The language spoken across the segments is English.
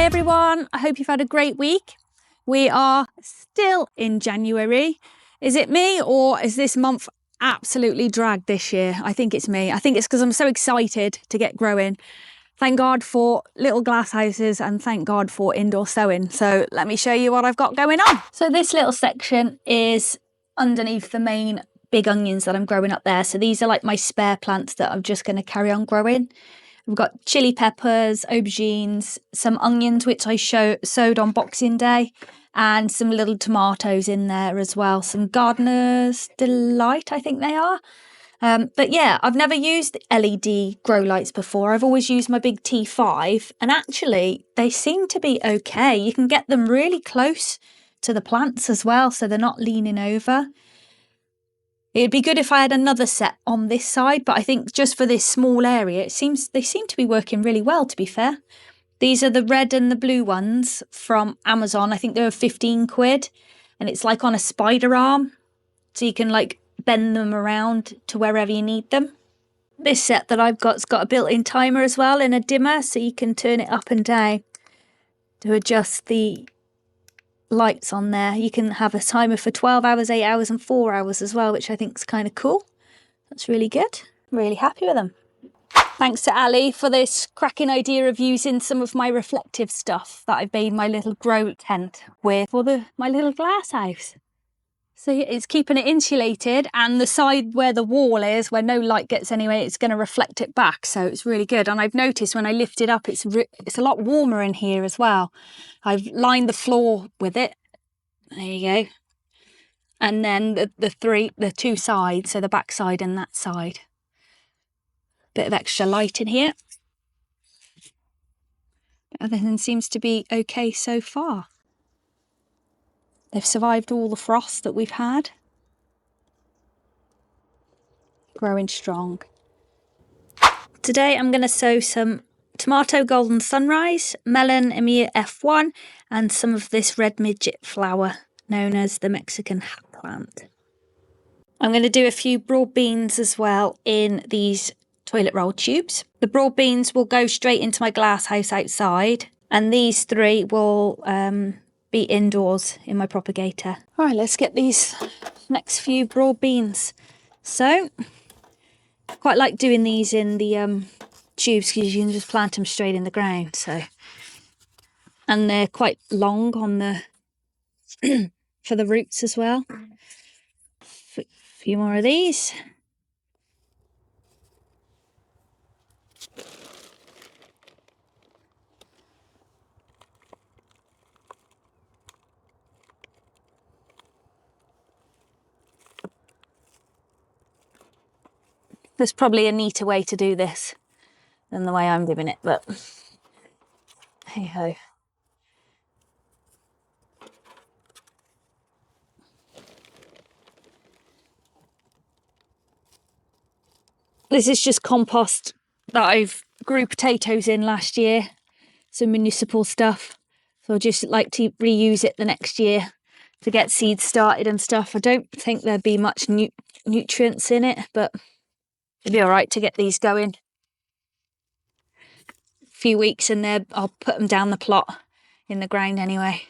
Hi everyone, I hope you've had a great week. We are still in January. Is it me or is this month absolutely dragged this year? I think it's me. I think it's because I'm so excited to get growing. Thank God for little glass houses and thank God for indoor sowing. So let me show you what I've got going on. So this little section is underneath the main big onions that I'm growing up there. So these are like my spare plants that I'm just going to carry on growing. We've got chili peppers, aubergines, some onions which I sowed on Boxing Day, and some little tomatoes in there as well. Some Gardener's Delight, I think they are. But yeah, I've never used LED grow lights before. I've always used my big T5, and actually they seem to be okay. You can get them really close to the plants as well, so they're not leaning over. It'd be good if I had another set on this side, but I think just for this small area, they seem to be working really well, to be fair. These are the red and the blue ones from Amazon. I think they were 15 quid, and it's like on a spider arm, so you can like bend them around to wherever you need them. This set that I've got's got a built-in timer as well and a dimmer, so you can turn it up and down to adjust the lights on there. You can have a timer for 12 hours, 8 hours and 4 hours as well, which I think is kind of cool. That's really good. I'm really happy with them. Thanks to Ali for this cracking idea of using some of my reflective stuff that I've made my little grow tent with for my little glass house. So it's keeping it insulated, and the side where the wall is, where no light gets anyway, it's going to reflect it back. So it's really good. And I've noticed when I lift it up, it's a lot warmer in here as well. I've lined the floor with it. There you go. And then the two sides, so the back side and that side. Bit of extra light in here. Everything seems to be okay so far. They've survived all the frost that we've had. Growing strong. Today I'm going to sow some tomato golden sunrise, melon Emir F1, and some of this red midget flower known as the Mexican hat plant. I'm going to do a few broad beans as well in these toilet roll tubes. The broad beans will go straight into my glass house outside, and these three will be indoors in my propagator. All right, let's get these next few broad beans. So, quite like doing these in the tubes because you can just plant them straight in the ground. So, and they're quite long on the for the roots as well. A few more of these. There's probably a neater way to do this than the way I'm doing it, but hey ho. This is just compost that I've grew potatoes in last year, some municipal stuff. So I'll just like to reuse it the next year to get seeds started and stuff. I don't think there'd be much nutrients in it, but it'd be all right to get these going. A few weeks in there, I'll put them down the plot in the ground anyway.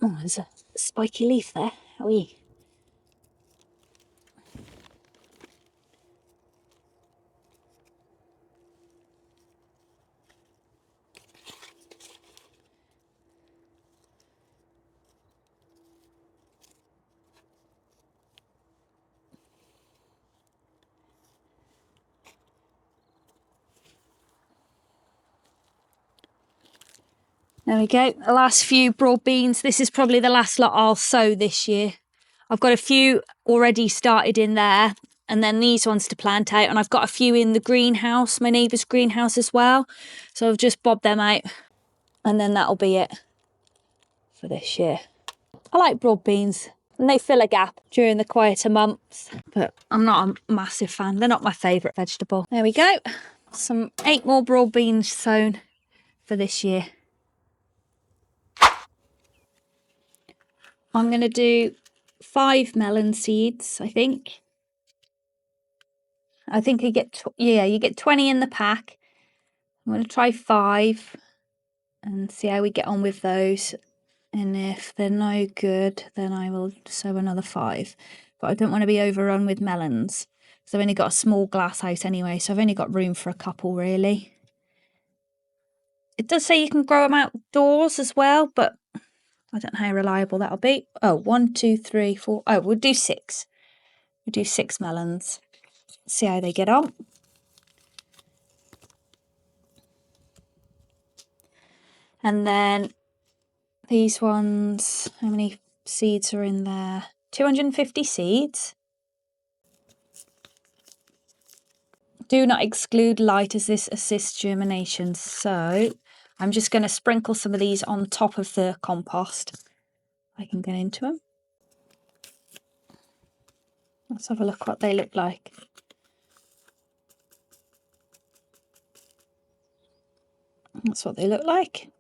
Oh, there's a spiky leaf there. How are you? There we go, the last few broad beans. This is probably the last lot I'll sow this year. I've got a few already started in there, and then these ones to plant out, and I've got a few in the greenhouse, my neighbour's greenhouse as well. So I've just bobbed them out, and then that'll be it for this year. I like broad beans, and they fill a gap during the quieter months, but I'm not a massive fan. They're not my favourite vegetable. There we go, 8 more broad beans sown for this year. I'm going to do 5 melon seeds, I think. I think you get, you get 20 in the pack. I'm going to try 5 and see how we get on with those. And if they're no good, then I will sow another 5. But I don't want to be overrun with melons. So I've only got a small glass house anyway, so I've only got room for a couple really. It does say you can grow them outdoors as well, but I don't know how reliable that'll be. Oh, 1, 2, 3, 4. Oh, we'll do 6. We'll do 6 melons. See how they get on. And then these ones, how many seeds are in there? 250 seeds. Do not exclude light as this assists germination. So I'm just going to sprinkle some of these on top of the compost. I can get into them. Let's have a look what they look like. That's what they look like.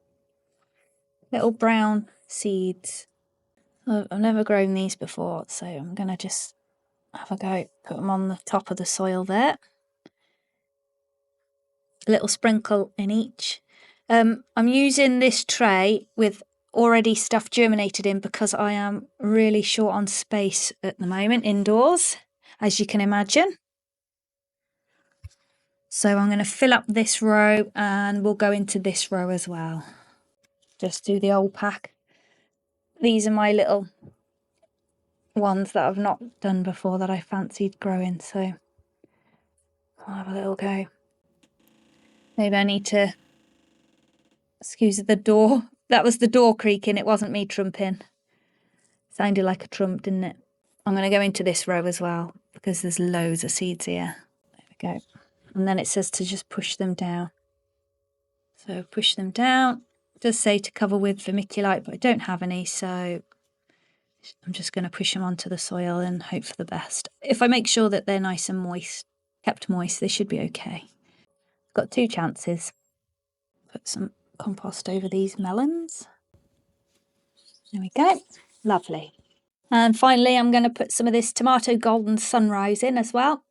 Little brown seeds. I've never grown these before, so I'm going to just have a go, put them on the top of the soil there. A little sprinkle in each. I'm using this tray with already stuff germinated in because I am really short on space at the moment indoors, as you can imagine. So I'm going to fill up this row and we'll go into this row as well. Just do the old pack. These are my little ones that I've not done before that I fancied growing, so I'll have a little go. Maybe I need to, excuse the door. That was the door creaking, it wasn't me trumping. Sounded like a trump, didn't it? I'm going to go into this row as well because there's loads of seeds here. There we go. And then it says to just push them down. So push them down. It does say to cover with vermiculite, but I don't have any, so I'm just going to push them onto the soil and hope for the best. If I make sure that they're nice and moist, kept moist, they should be okay. Got 2 chances. Put some compost over these melons. There we go. Lovely. And finally, I'm going to put some of this tomato golden sunrise in as well.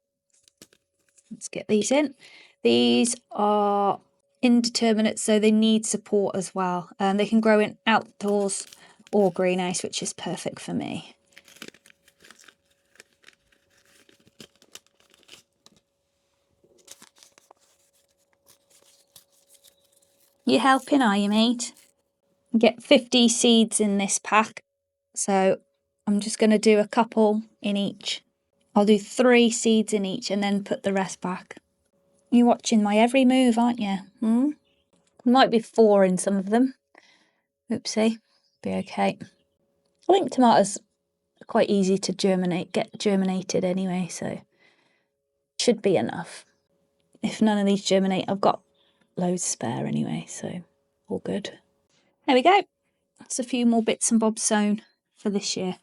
Let's get these in. These are indeterminate, so they need support as well. They can grow in outdoors or greenhouse, which is perfect for me. You helping, are you, mate? Get 50 seeds in this pack, so I'm just going to do a couple in each. I'll do 3 seeds in each and then put the rest back. You're watching my every move, aren't you? Might be 4 in some of them. Oopsie. Be okay. I think tomatoes are quite easy to get germinated anyway, so should be enough. If none of these germinate, I've got loads spare anyway, so all good. There we go. That's a few more bits and bobs sown for this year.